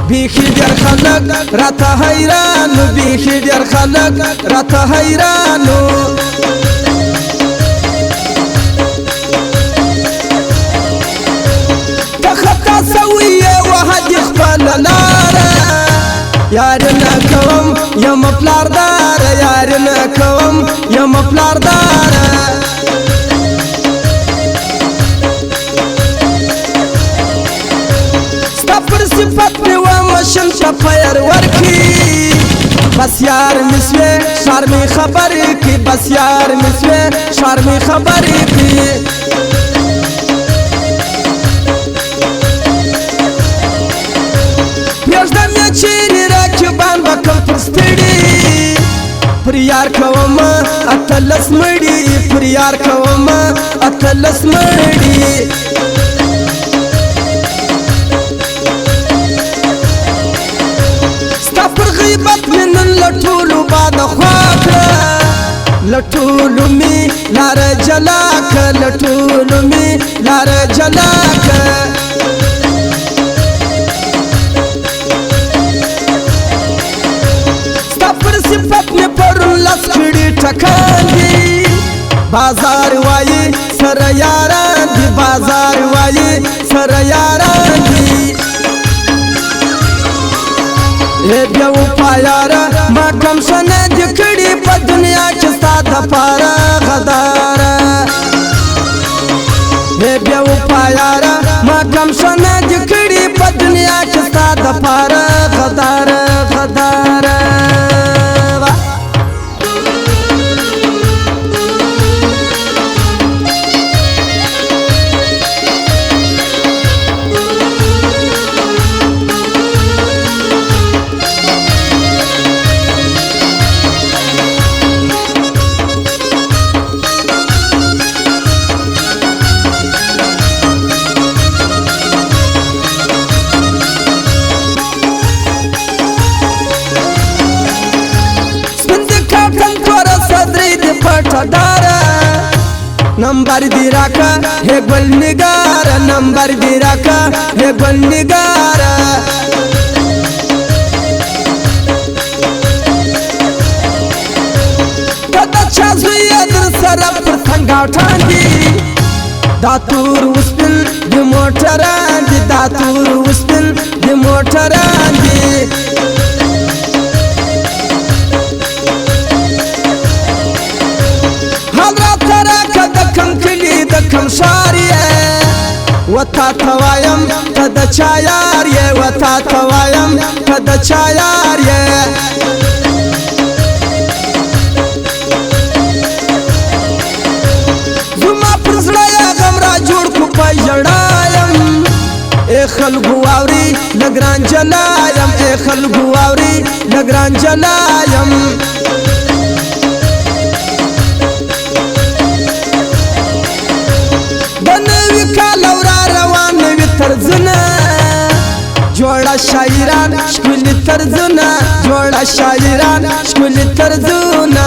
بیخی ډیر خلک راته حیرانو بیخی ډیر خلک راته حیرانو ته خطا سوی یې وهدي خپله لاره یار نه کوم یم پلارداره یار نه کوم یم پلارداره ستا پر صفت مې ومشم ته پیر ورکي بس یار مې سوې ښار مې خبرې کړي بس یار مې سوې ښار مې خبرې کړي پرېږده مې چیرې رقیبان به کم پر ستړي پر یار کومه اتلس مړي پر یار کومه اتلس مړي ستا پر غیبت مې نن له ټولو باده خوا کړه له ټولو مې لاره جلا کړه له ټولو مې لاره جلا کړه صفت میں پرن لس کڑی ٹکان دی بازار وائی سر یاران دی بازار وائی سر یاران دی اے بیو پایارا ما کم شنه دی کڑی پا دنیا چستا دا پارا غدارا اے بیو پایارا ما کم شنه دی کڑی پا دنیا چستا دا پارا غدارا غدارا नंबर दी राका हे गुल निगारा नंबर दी राका हे गुल निगारा कदा छाजुया दर सरा पर थंगा उठांदी दातूर उस्पिन दी मोटरांदी दातूर उस्पिन दी मोटरांदी کم شاریه و تا توایم تا دا چایاریه و تا توایم تا دا چایاریه زما پر زړه غم را جوړ کو په ژړایم ای خلکو واوري لګران جلایم ای خلکو واوري لګران جلایم جوړه شاعران ښکلي طرزونه جوړه شاعران ښکلي طرزونه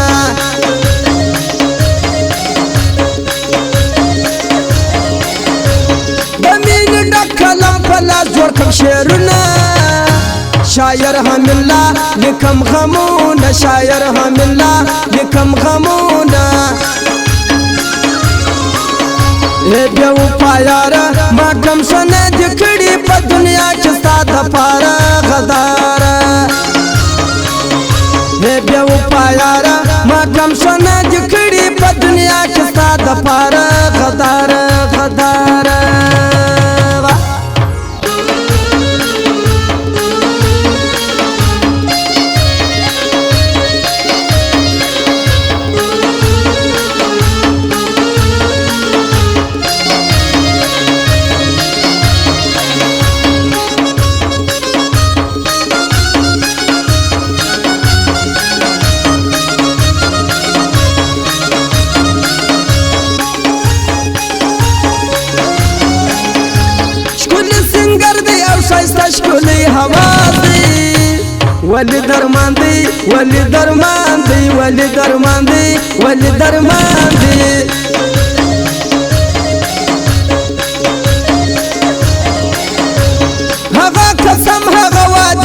د مینې ډک قلم په لاس جوړ کړم شعرونه شاعر حمله لیکم غمونه شاعر حمله لیکم غمونه اے بیو پایارا ما کم شنه دی کڑی پا دنیا چستا دا پارا غدارا اے بیو پایارا ما کم شنه دی کڑی پا دنیا چستا دا پارا غدارا غدارا شکلی حواس دی ولی درمان دی ولی درمان دی ولی درمان دی ولی درمان دی هغه قسم هغه وعده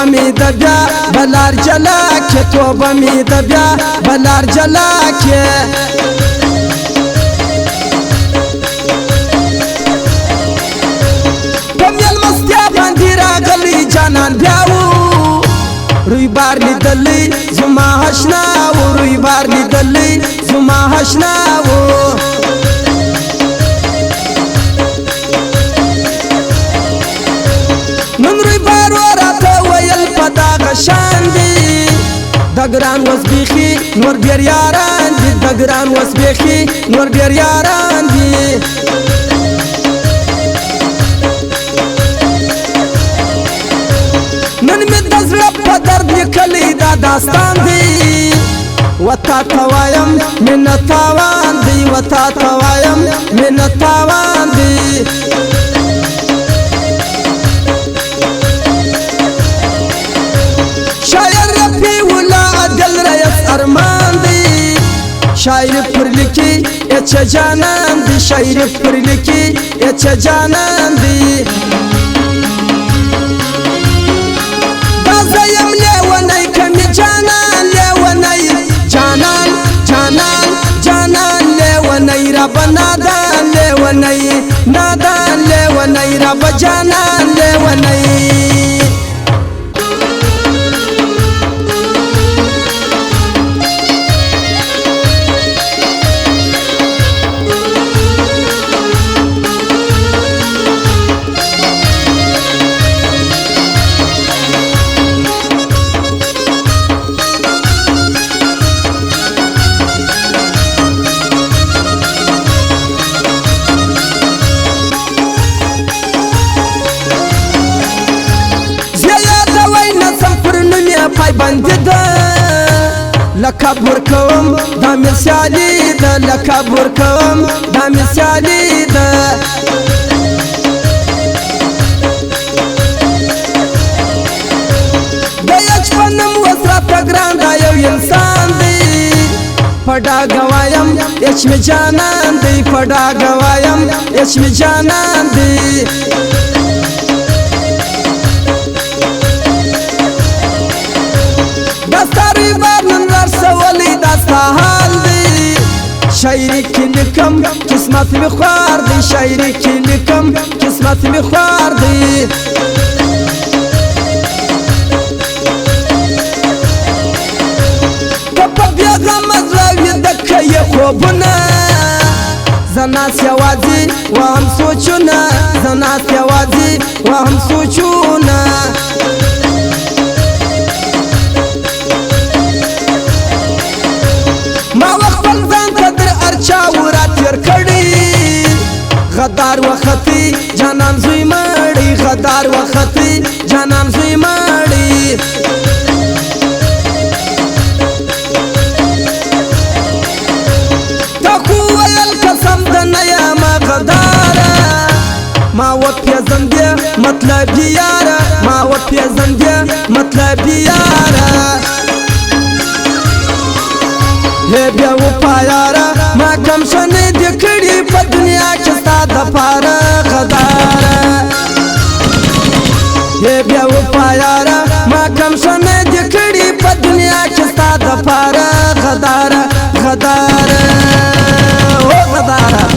توبه می د بیا بلار جلا کې توبه می د بیا بلار جلا کې پمیل مستیا باندې راغلی جانان بیاو روی بار لیدلی زما حشنا و روی بار لیدلی زما حشنا و نن روی بار وراته ویل پدا غشان دی دگران وس بیخی نور بیر یاران دی دگران وس بیخی نور بیر یاران دی نن می دزړه په درد لیکلی دا داستان دی وتا توایم مینه تاوان دی وتا توایم مینه تاوان دی شاعر رفیع الله عدل رئیس ارمان دی شاعر پر لیکي اچ جانان دی شاعر پر لیکي اچ جانان دی زیم لیونی کمی جانان لیونی جانان جانان جانان لیونی رب نادان لیونی نادان لیونی رب جانان لیونی پای باندې ده لقب ورکوم دا مثالي ده لقب ورکوم دا مثالي ده د یچپنم وسره ګران دا یو انسان دی پډا گوایم اچ می جانان دی پډا گوایم اچ می جانان دی دستاری بارنن رسولی دستا حال دی شاعری کی لکم قسمت می خوار دی شاعری کی لکم قسمت می خوار دی کپا بیاغم از راوی دکه خوبونه زناس یوازی و هم سوچونه زناس یوازی و هم سوچونه ما وخپل ځان ته در ارچا ورا تیر کړی غدار وختي جانان زوی مړی غدار وختي جانان زوی مړی تکو ویل قسم د نیا ما غدار ما و پیزندې مطلب یاره ما و پیزندې مطلب یاره هی بیا و پایاره ما کم شنې د کړي په دنیا کې ستا د پاره غداره هی بیا و پایاره ما کم شنې د کړي په دنیا کې ستا د پاره غداره غداره او غداره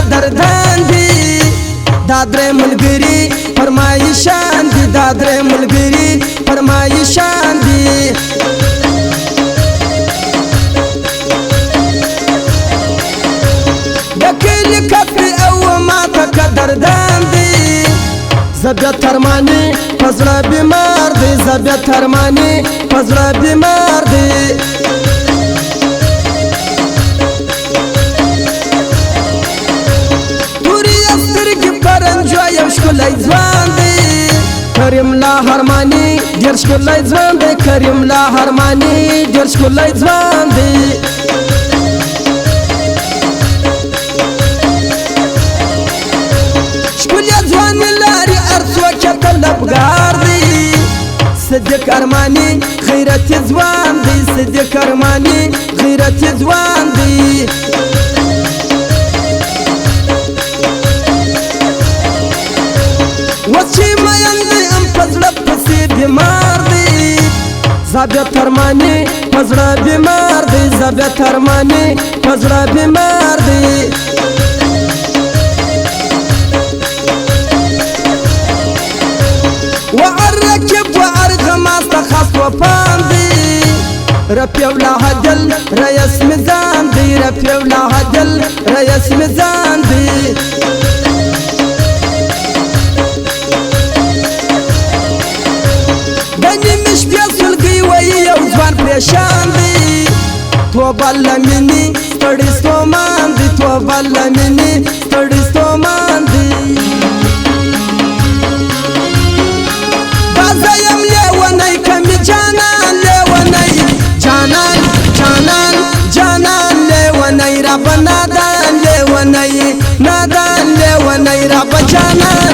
دردان دی دادر ملګری فرمایشان دی دادر ملګری فرمایشان دی دکل کفر او ما تک دردان دی زبیت ترمانی پزړه بیمار دی زبیت ترمانی پزړه بیمار دی ښکلی ځوان دی کریم لا هر ډېر ښکلی ځوان دی کریم الله هرماني ډېر ښکلی ځوان دی ښکلې ځواني لري هر څوک یې طلبګار دی صدیق ارماني غیرتي ځوان دی صدیق ارماني غیرتي ځوان دی اوس چې مین دی ام په زړه پسې بیمار دی ثابت ارماني په زړه بیمار دی ثابت ارماني په زړه بیمار دی وعركب وعرغم استخاص وفاندي رفيع ولا هدل ريس ميزان دي رفيع ولا هدل ريس ميزان دي بني مش بيصل قوي وزوان بريشان دي توبالا مني ستړي ستومان دي توبالا مني ستړي ستومان دي زیم لیونی کمی جانان لیونی جانان جانان جانان لیونی رب نادان لیونی نادان لیونی رب جانان